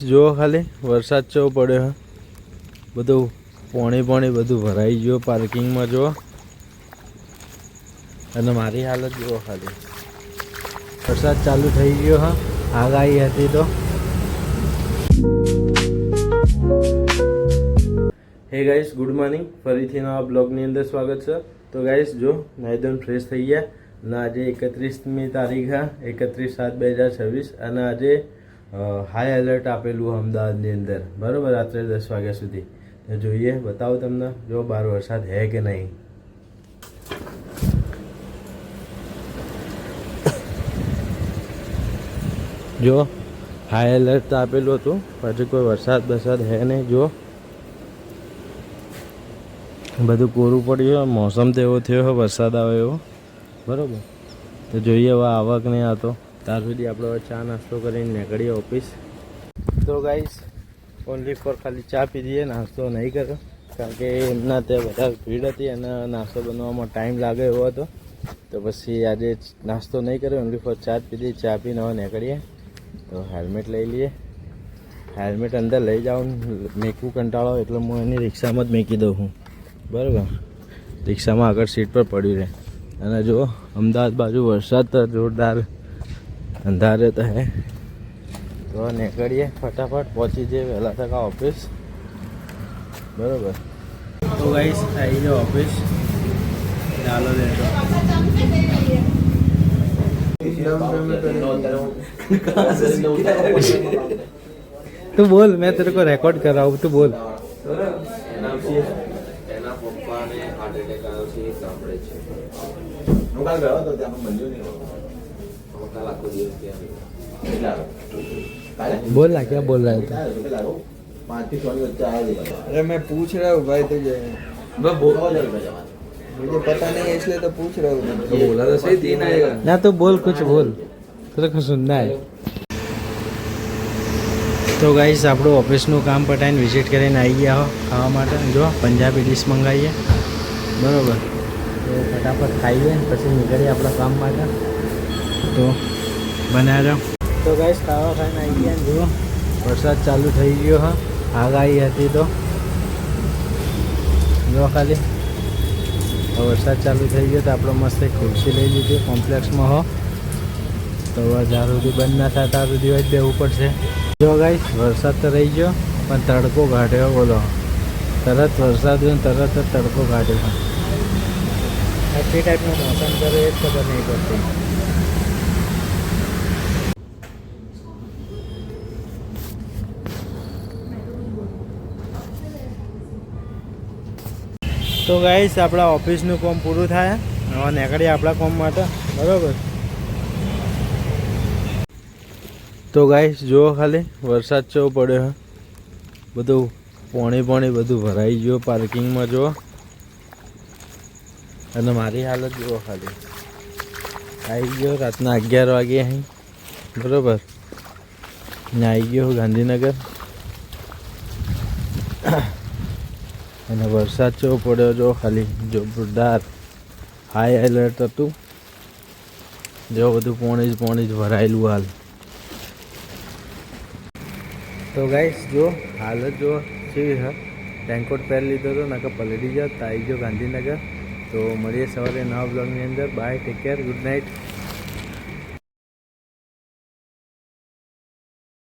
જો ખાલી વરસાદ ચેવો પડ્યો હે, બધું પાણી બધું ભરાઈ ગયું પાર્કિંગમાં જો, અને મારી હાલત જુઓ ખાલી. વરસાદ ચાલુ થઈ ગયો હા, આગાહી હતી તો. હે ગાઈસ, ગુડ મોર્નિંગ. ફરીથી નવા બ્લોગની અંદર સ્વાગત છે. તો ગાઈસ જો નાઈધોન ફ્રેશ થઈ ગયા અને આજે 31મી તારીખ હા, 31/7/2026 અને આજે હાઈ એલર્ટ આપેલું અમદાવાદની અંદર, બરાબર, રાત્રે 10 વાગ્યા સુધી. તો જોઈએ, બતાવો તમને જો બહાર વરસાદ હે કે નહીં. જો હાઈ એલર્ટ આપેલું હતું, પછી કોઈ વરસાદ હે નહીં. જો બધું કોરું પડ્યું, મોસમ તો એવો થયો, વરસાદ આવે એવો, બરાબર. તો જોઈએ હવે આવક નહીં આવતો, ત્યાર સુધી આપણે ચા નાસ્તો કરીને નીકળીએ ઓફિસ. તો ગાઈસ ઓનલી ફોર ખાલી ચા પીધીએ, નાસ્તો નહીં કર્યો, કારણ કે એમના ત્યાં વધારે ભીડ હતી અને નાસ્તો બનવામાં ટાઈમ લાગે એવો હતો. તો પછી આજે નાસ્તો નહીં કર્યો, ઓનલી ફોર ચા પીધી. ચા પીને હવે નીકળીએ. તો હેલ્મેટ લઈ લઈએ. હેલ્મેટ અંદર લઈ જાઉં મેકવું કંટાળો, એટલે હું એની રિક્ષામાં જ મેકી દઉં છું, બરાબર. રિક્ષામાં આગળ સીટ પર પડ્યું રહે. અને જો અમદાવાદ બાજુ વરસાદ તો જોરદાર અંધારે તો હે. તો નીકળીએ ફટાફટ, પહોંચી જઈએ વહેલા તક ઓફિસ, બરાબર. તો ગાઈસ આવી જાઓ ઓફિસ, ચાલો લેજો. તું બોલ, मैं तेरे को रिकॉर्ड कर रहा हूँ, तू बोल. એના પપ્પાને હાર્ટ એટેક આવ્યો છે, એ સાંભળે છે. હું કાલ ગયો તો ત્યાં મળ્યો નહીં. હું કાલ આખો દિવસ ત્યાં बोल ना, क्या बोल रहा है. 5 થી 6 ની વચ્ચે आया था. अरे मैं पूछ रहा हूँ भाई तुझे, मैं बोला जरूर मुझे पता नहीं है इसलिए तो पूछ रहा हूँ. तो बोला तो सही 3 आएगा ना. तो बोल, कुछ बोल, तेरे को सुनना है. તો ગાઈસ આપણું ઓફિસનું કામ પતાવીને વિઝિટ કરીને આવી ગયા હો ખાવા માટે. જો પંજાબી ડીશ મંગાવીએ, બરાબર. તો ફટાફટ ખાઈએ, પછી નીકળીએ આપણા કામ માટે. તો બનાવી જાઓ. તો ગાઈસ ખાવા ખાઈને આવી ગયા. જુઓ વરસાદ ચાલુ થઈ ગયો હા, આગાહી હતી તો. જો ખાલી વરસાદ ચાલુ થઈ ગયો તો આપણે મસ્ત એક ખુરશી લઈ લીધી કોમ્પ્લેક્સમાં હો. તો જ્યાં સુધી બંધ ના થાય ત્યાં સુધી જ બેવું પડશે. જો ગાઈસ વરસાદ તો રહી ગયો, પણ તડકો કાઢ્યો, બોલો. તરત વરસાદ હોય તરત જ તડકો કાઢ્યો. આટલી ટાઈપનું મોસમ કરે એ જ ખબર નહીં પડતી. તો ગાઈસ આપણા ઓફિસનું કામ પૂરું થાય, હવે નીકળીએ આપણા કામ માટે, બરાબર. તો ગાઈસ જુઓ ખાલી વરસાદ ચેવો પડ્યો હે, બધું પાણી બધું ભરાઈ ગયું પાર્કિંગમાં જુઓ, અને મારી હાલત જુઓ ખાલી. આવી ગયો રાતના 11 વાગે અહીં, બરાબર. ને આવી ગયો ગાંધીનગર, અને વરસાદ ચેવો પડ્યો જો ખાલી, જોરદાર. હાઈ એલર્ટ હતું, જો બધું પાણી જ ભરાયેલું હાલ. તો ગાઈસ જો હાલત જો કેવી છે, રેનકોટ પહેરી લીધો હતો, નકર પલળી જાત. આવી ગયો ગાંધીનગર. તો મળીએ સવારે નવા બ્લોગની અંદર. Bye, take care, good night.